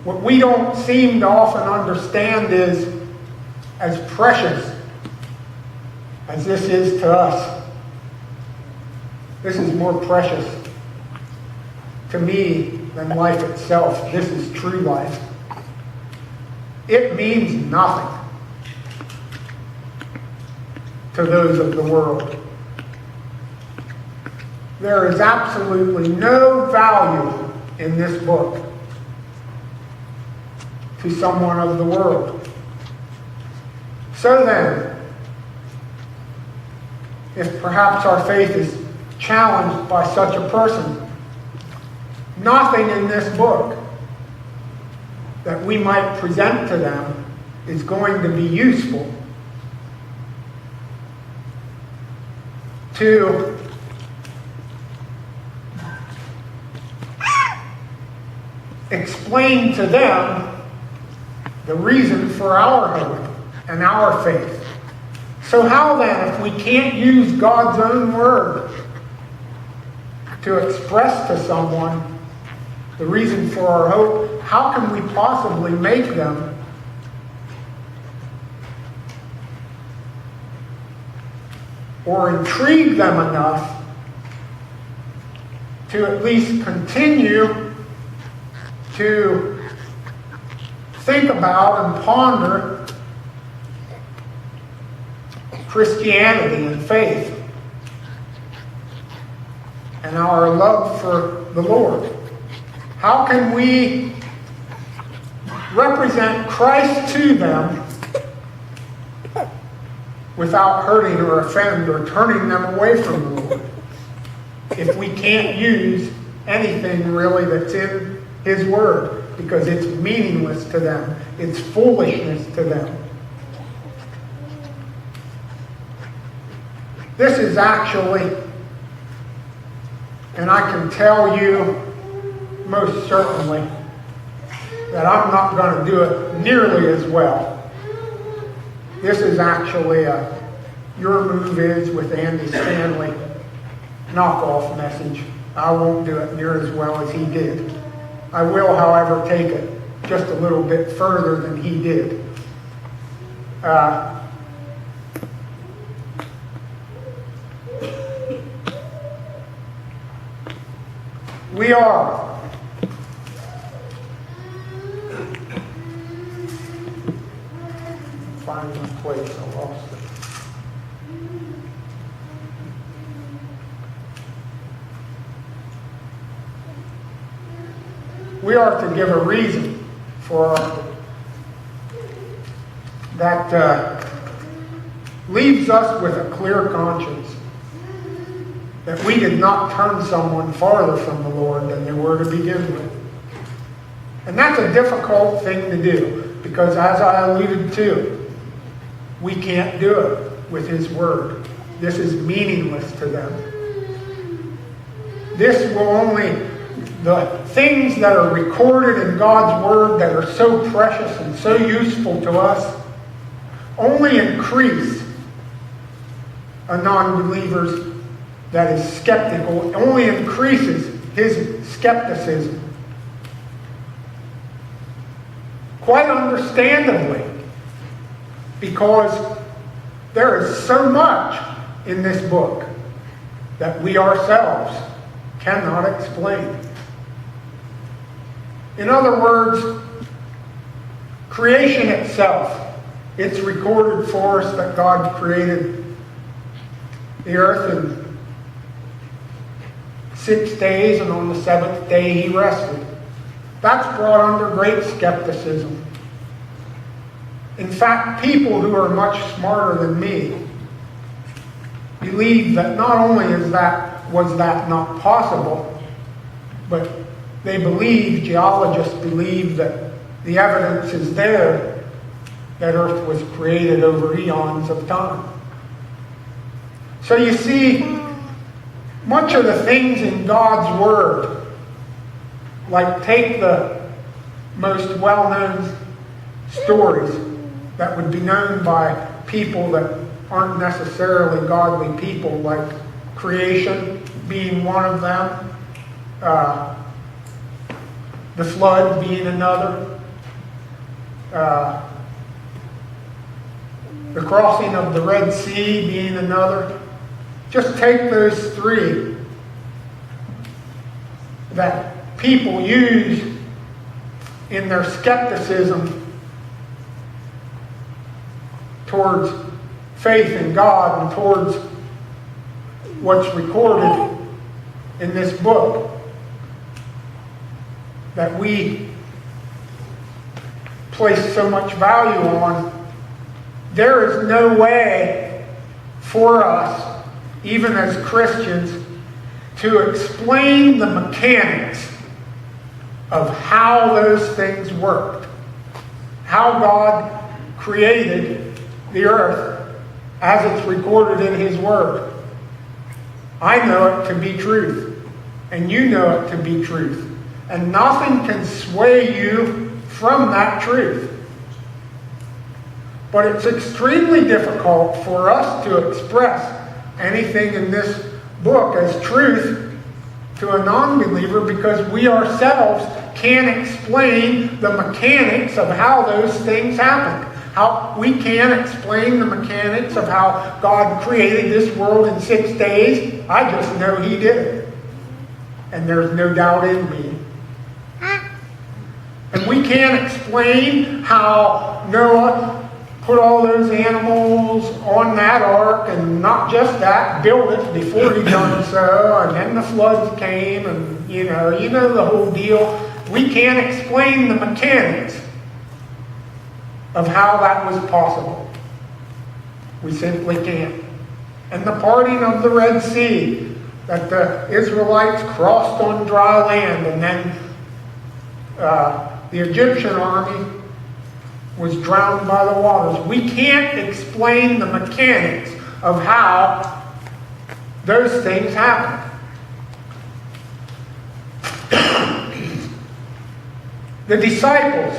what we don't seem to often understand is, as precious as this is to us, this is more precious to me than life itself. This is true life. It means nothing to those of the world. There is absolutely no value in this book to someone of the world. So then, if perhaps our faith is challenged by such a person, nothing in this book that we might present to them is going to be useful to explain to them the reason for our hope and our faith. So how then, if we can't use God's own word to express to someone the reason for our hope, how can we possibly make them or intrigue them enough to at least continue to think about and ponder Christianity and faith and our love for the Lord? How can we represent Christ to them without hurting or offending or turning them away from the Lord, if we can't use anything really that's in His Word, because it's meaningless to them, it's foolishness to them? This is actually, and I can tell you most certainly that I'm not going to do it nearly as well. This is actually Your Move Is with Andy Stanley knockoff message. I won't do it near as well as he did. I will, however, take it just a little bit further than he did. We are find my place. I lost it. We are to give a reason for that leaves us with a clear conscience that we did not turn someone farther from the Lord than they were to begin with. And that's a difficult thing to do, because as I alluded to, we can't do it with His Word. This is meaningless to them. This will only, the things that are recorded in God's Word that are so precious and so useful to us, only increase a non-believer's that is skeptical. It only increases his skepticism. Quite understandably, because there is so much in this book that we ourselves cannot explain. In other words, creation itself, it's recorded for us that God created the earth in 6 days, and on the seventh day He rested. That's brought under great skepticism. In fact, people who are much smarter than me believe that not only was that not possible, but they believe, geologists believe, that the evidence is there that Earth was created over eons of time. So you see, much of the things in God's Word, like take the most well-known stories that would be known by people that aren't necessarily godly people, like creation being one of them, the flood being another, the crossing of the Red Sea being another. Just take those three that people use in their skepticism towards faith in God and towards what's recorded in this book that we place so much value on. There is no way for us, even as Christians, to explain the mechanics of how those things worked, how God created the earth as it's recorded in His Word. I know it to be truth, and you know it to be truth, and nothing can sway you from that truth. But it's extremely difficult for us to express anything in this book as truth to a non-believer because we ourselves can't explain the mechanics of how those things happened. We can't explain the mechanics of how God created this world in 6 days. I just know He did it. And there's no doubt in me. And we can't explain how Noah put all those animals on that ark, and not just that, built it before he done so, and then the floods came, and you know the whole deal. We can't explain the mechanics of how that was possible. We simply can't. And the parting of the Red Sea, that the Israelites crossed on dry land, and then the Egyptian army was drowned by the waters. We can't explain the mechanics of how those things happened. The disciples,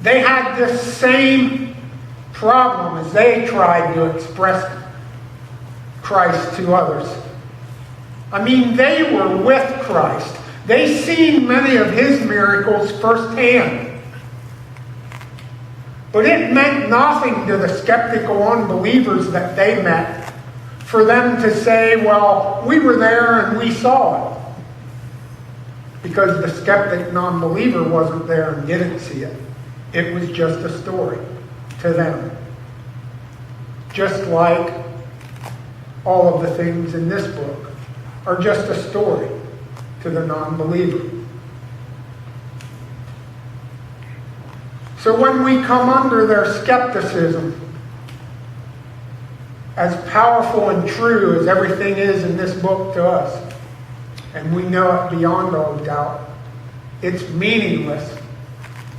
they had this same problem as they tried to express Christ to others. I mean, they were with Christ. They seen many of His miracles firsthand. But it meant nothing to the skeptical unbelievers that they met for them to say, well, we were there and we saw it. Because the skeptic non-believer wasn't there and didn't see it. It was just a story to them. Just like all of the things in this book are just a story to the non-believer. So when we come under their skepticism, as powerful and true as everything is in this book to us, and we know it beyond all doubt, it's meaningless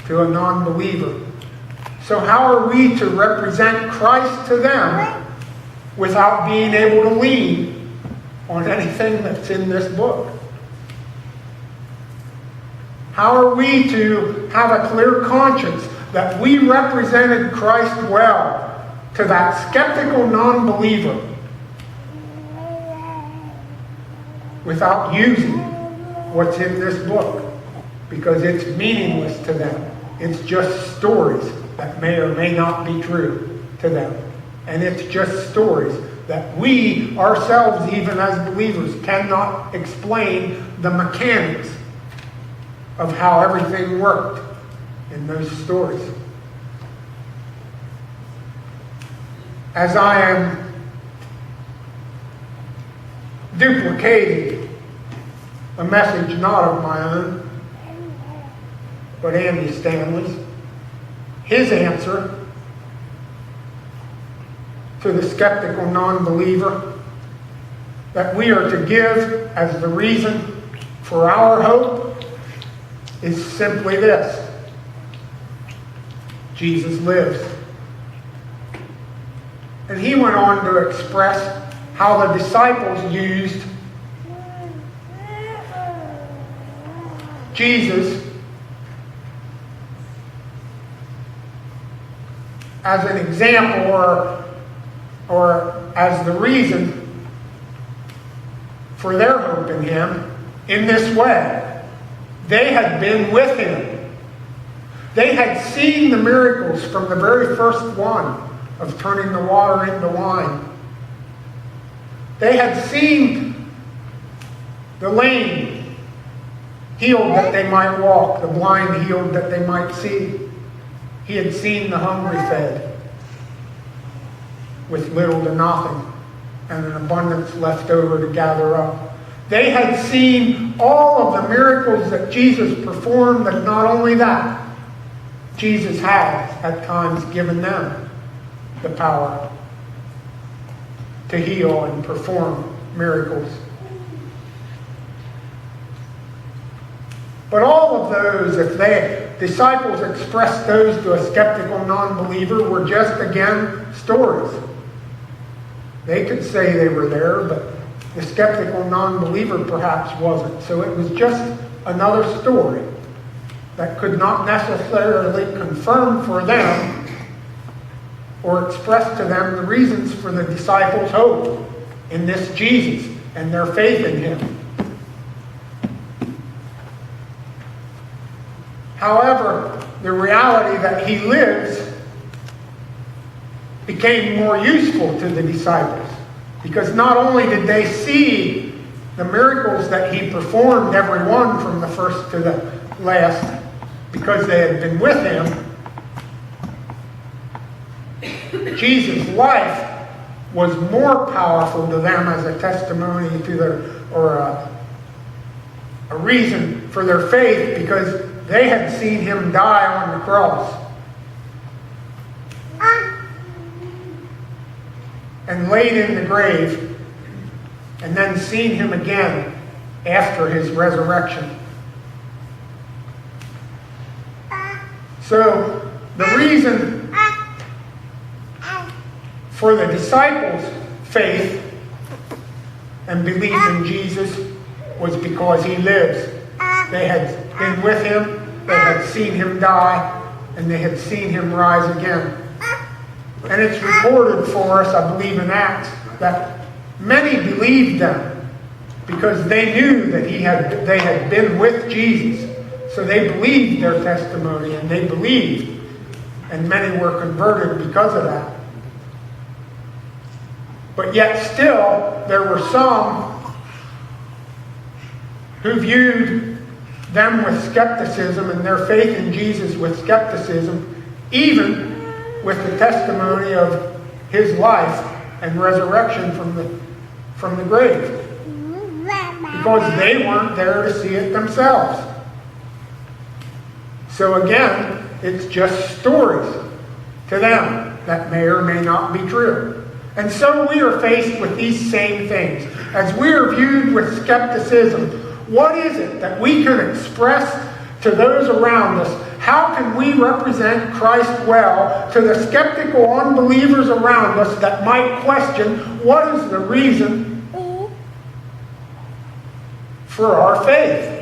to a non-believer. So how are we to represent Christ to them without being able to lean on anything that's in this book? How are we to have a clear conscience that we represented Christ well to that skeptical non-believer without using what's in this book? Because it's meaningless to them. It's just stories that may or may not be true to them. And it's just stories that we ourselves, even as believers, cannot explain the mechanics of how everything worked in those stories. As I am duplicating a message not of my own, but Andy Stanley's, his answer to the skeptical non-believer that we are to give as the reason for our hope is simply this: Jesus lives. And he went on to express how the disciples used Jesus as an example or as the reason for their hope in Him in this way. They had been with him. They had seen the miracles from the very first one of turning the water into wine. They had seen the lame healed that they might walk, the blind healed that they might see. He had seen the hungry fed with little to nothing and an abundance left over to gather up. They had seen all of the miracles that Jesus performed, and not only that, Jesus had at times given them the power to heal and perform miracles. But all of those, if the disciples expressed those to a skeptical non-believer, were just, again, stories. They could say they were there, but the skeptical non-believer perhaps wasn't. So it was just another story that could not necessarily confirm for them or express to them the reasons for the disciples' hope in this Jesus and their faith in him. However, the reality that he lives became more useful to the disciples, because not only did they see the miracles that he performed, every one from the first to the last, because they had been with him, Jesus' life was more powerful to them as a testimony to their, or a reason for their faith, because they had seen him die on the cross and laid in the grave, and then seen him again after his resurrection. So the reason for the disciples' faith and belief in Jesus was because he lives. They had been with him, they had seen him die, and they had seen him rise again. And it's recorded for us, I believe in Acts, that many believed them because they knew that they had been with Jesus. So they believed their testimony, and they believed, and many were converted because of that. But yet still, there were some who viewed them with skepticism and their faith in Jesus with skepticism, even with the testimony of his life and resurrection from the grave, because they weren't there to see it themselves. So again, it's just stories to them that may or may not be true. And so we are faced with these same things. As we are viewed with skepticism, what is it that we can express to those around us? How can we represent Christ well to the skeptical unbelievers around us that might question what is the reason for our faith?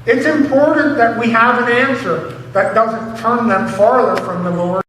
It's important that we have an answer that doesn't turn them farther from the Lord.